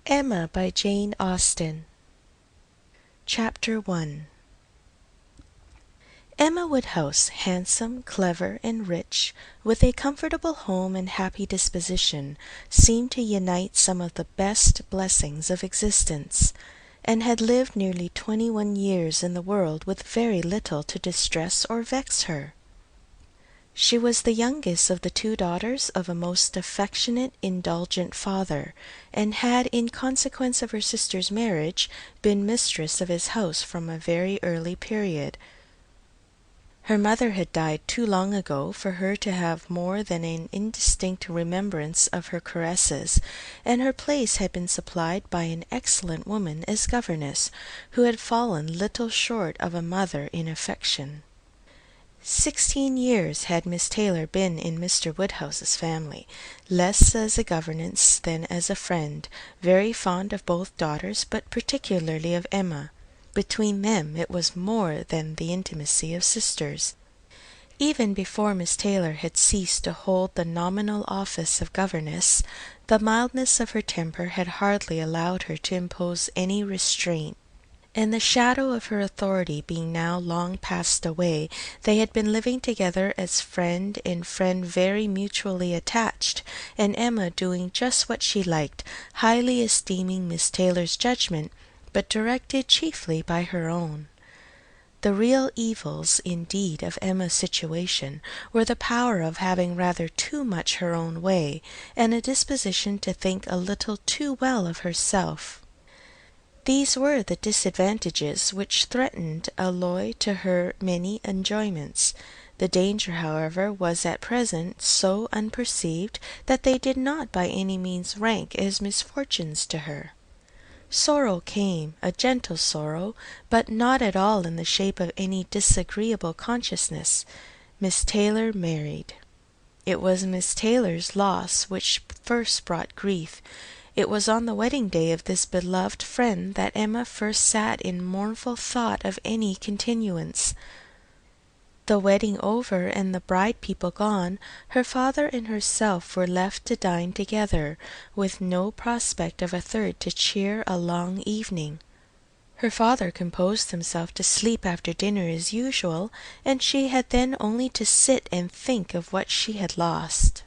Emma by Jane Austen. Chapter 1. Emma Woodhouse, handsome, clever, and rich, with a comfortable home and happy disposition, seemed to unite some of the best blessings of existence, and had lived nearly 21 years in the world with very little to distress or vex her. She was the youngest of the 2 daughters of a most affectionate, indulgent father, and had, in consequence of her sister's marriage, been mistress of his house from a very early period. Her mother had died too long ago for her to have more than an indistinct remembrance of her caresses, and her place had been supplied by an excellent woman as governess, who had fallen little short of a mother in affection. 16 years had Miss Taylor been in Mr. Woodhouse's family, less as a governess than as a friend, very fond of both daughters, but particularly of Emma. Between them it was more than the intimacy of sisters. Even before Miss Taylor had ceased to hold the nominal office of governess, the mildness of her temper had hardly allowed her to impose any restraint, and the shadow of her authority being now long passed away, they had been living together as friend and friend, very mutually attached, and Emma doing just what she liked, highly esteeming Miss Taylor's judgment, but directed chiefly by her own. The real evils, indeed, of Emma's situation were the power of having rather too much her own way, and a disposition to think a little too well of herself. These were the disadvantages which threatened alloy to her many enjoyments. The danger, however, was at present so unperceived that they did not by any means rank as misfortunes to her. Sorrow came, a gentle sorrow, but not at all in the shape of any disagreeable consciousness. Miss Taylor married. It was Miss Taylor's loss which first brought grief. It was on the wedding day of this beloved friend that Emma first sat in mournful thought of any continuance. The wedding over and the bride people gone, her father and herself were left to dine together, with no prospect of a third to cheer a long evening. Her father composed himself to sleep after dinner as usual, and she had then only to sit and think of what she had lost.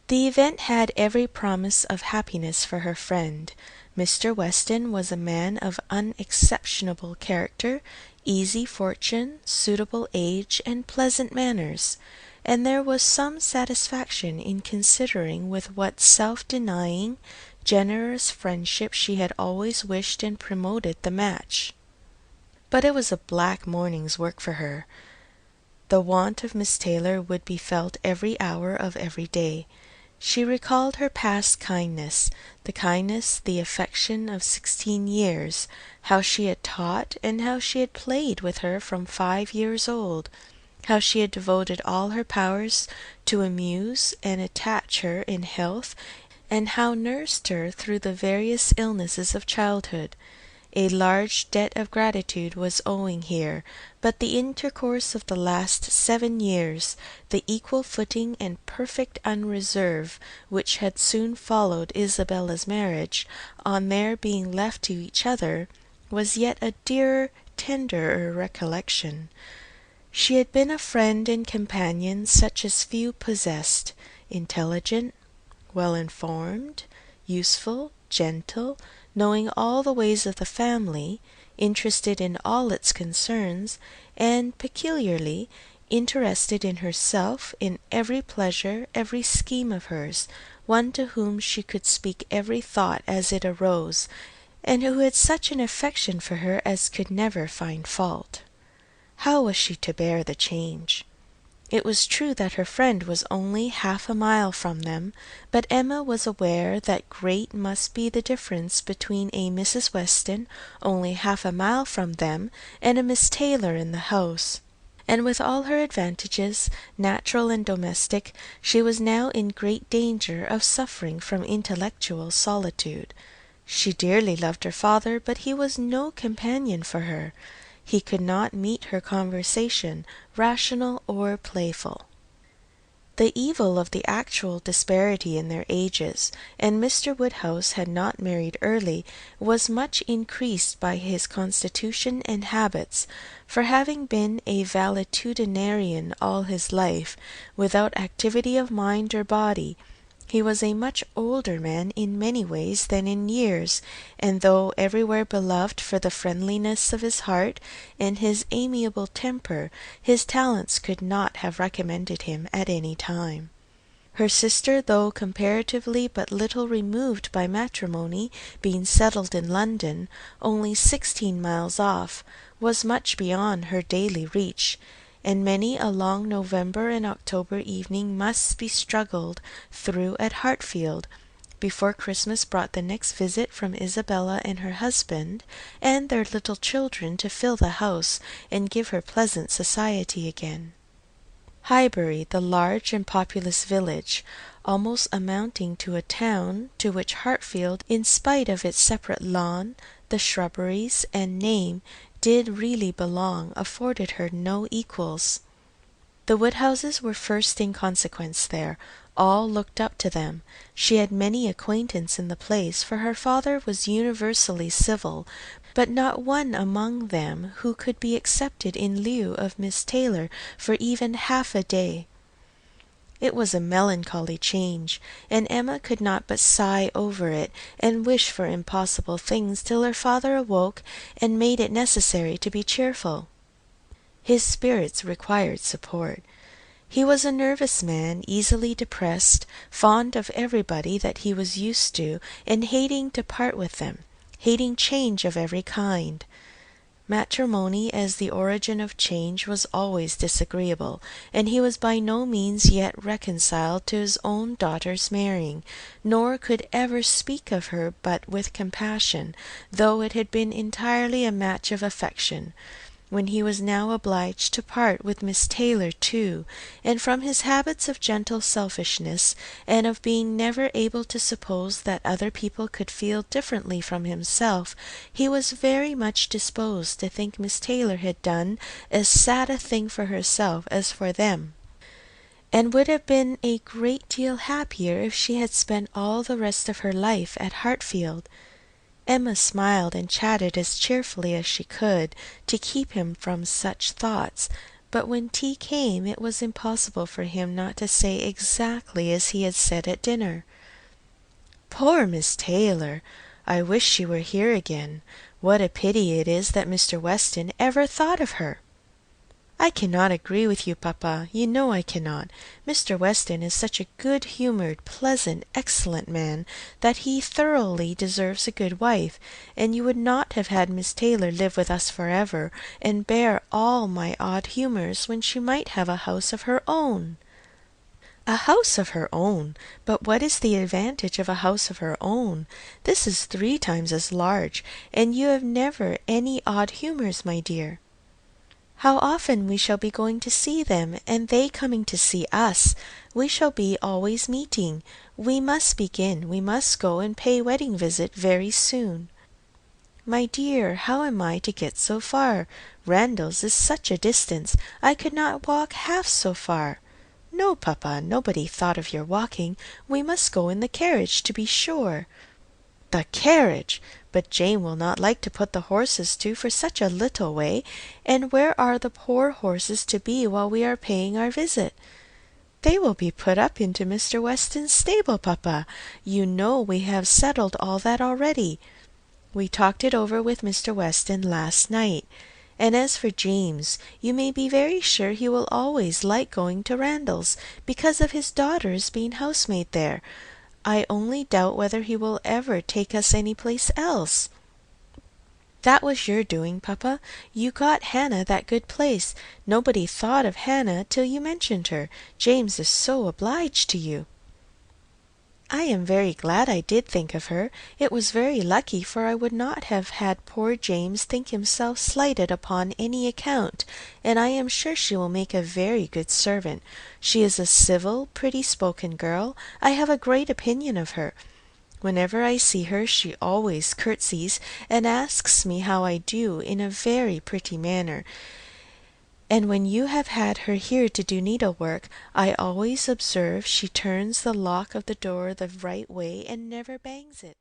The event had every promise of happiness for her friend. Mr. Weston was a man of unexceptionable character, easy fortune, suitable age, and pleasant manners, and there was some satisfaction in considering with what self-denying, generous friendship she had always wished and promoted the match. But it was a black morning's work for her. The want of Miss Taylor would be felt every hour of every day. She recalled her past kindness, the affection of 16 years, how she had taught and how she had played with her from 5 years old, how she had devoted all her powers to amuse and attach her in health, and how nursed her through the various illnesses of childhood. A large debt of gratitude was owing here, but the intercourse of the last 7 years, the equal footing and perfect unreserve which had soon followed Isabella's marriage, on their being left to each other, was yet a dearer, tenderer recollection. She had been a friend and companion such as few possessed, intelligent, well-informed, useful, gentle, knowing all the ways of the family, interested in all its concerns, and peculiarly interested in herself, in every pleasure, every scheme of hers, one to whom she could speak every thought as it arose, and who had such an affection for her as could never find fault. How was she to bear the change? It was true that her friend was only half a mile from them, but Emma was aware that great must be the difference between a Mrs. Weston, only half a mile from them, and a Miss Taylor in the house. And with all her advantages, natural and domestic, she was now in great danger of suffering from intellectual solitude. She dearly loved her father, but he was no companion for her. He could not meet her conversation, rational or playful. The evil of the actual disparity in their ages, and Mr. Woodhouse had not married early, was much increased by his constitution and habits, for having been a valetudinarian all his life, without activity of mind or body, he was a much older man in many ways than in years, and though everywhere beloved for the friendliness of his heart and his amiable temper, his talents could not have recommended him at any time. Her sister, though comparatively but little removed by matrimony, being settled in London, only 16 miles off, was much beyond her daily reach, and many a long November and October evening must be struggled through at Hartfield, before Christmas brought the next visit from Isabella and her husband, and their little children to fill the house and give her pleasant society again. Highbury, the large and populous village, almost amounting to a town, to which Hartfield, in spite of its separate lawn, the shrubberies, and name, did really belong, afforded her no equals. The Woodhouses were first in consequence there. All looked up to them. She had many acquaintance in the place, for her father was universally civil, but not one among them who could be accepted in lieu of Miss Taylor for even half a day. It was a melancholy change, and Emma could not but sigh over it, and wish for impossible things till her father awoke and made it necessary to be cheerful. His spirits required support. He was a nervous man, easily depressed, fond of everybody that he was used to, and hating to part with them, hating change of every kind. Matrimony as the origin of change was always disagreeable, and he was by no means yet reconciled to his own daughter's marrying, nor could ever speak of her but with compassion, though it had been entirely a match of affection. When he was now obliged to part with Miss Taylor too, and from his habits of gentle selfishness, and of being never able to suppose that other people could feel differently from himself, he was very much disposed to think Miss Taylor had done as sad a thing for herself as for them, and would have been a great deal happier if she had spent all the rest of her life at Hartfield. Emma smiled and chatted as cheerfully as she could, to keep him from such thoughts, but when tea came it was impossible for him not to say exactly as he had said at dinner. "Poor Miss Taylor! I wish she were here again. What a pity it is that Mr. Weston ever thought of her!" "I cannot agree with you, papa. You know I cannot. Mr. Weston is such a good-humored, pleasant, excellent man, that he thoroughly deserves a good wife, and you would not have had Miss Taylor live with us forever, and bear all my odd humours, when she might have a house of her own." "A house of her own! But what is the advantage of a house of her own? This is 3 times as large, and you have never any odd humours, my dear." "How often we shall be going to see them, and they coming to see us! We shall be always meeting. We must begin. We must go and pay wedding visit very soon." "My dear, how am I to get so far? Randalls is such a distance. I could not walk half so far." "No, papa, nobody thought of your walking. We must go in the carriage, to be sure." "The carriage! But Jane will not like to put the horses to for such a little way, and where are the poor horses to be while we are paying our visit?" "They will be put up into Mr. Weston's stable, papa. You know we have settled all that already. We talked it over with Mr. Weston last night. And as for James, you may be very sure he will always like going to Randalls, because of his daughter's being housemaid there. I only doubt whether he will ever take us any place else." "That was your doing, papa. You got Hannah that good place. Nobody thought of Hannah till you mentioned her. James is so obliged to you." "I am very glad I did think of her. It was very lucky, for I would not have had poor James think himself slighted upon any account, and I am sure she will make a very good servant. She is a civil, pretty-spoken girl. I have a great opinion of her. Whenever I see her she always curtsies, and asks me how I do in a very pretty manner. And when you have had her here to do needlework, I always observe she turns the lock of the door the right way and never bangs it.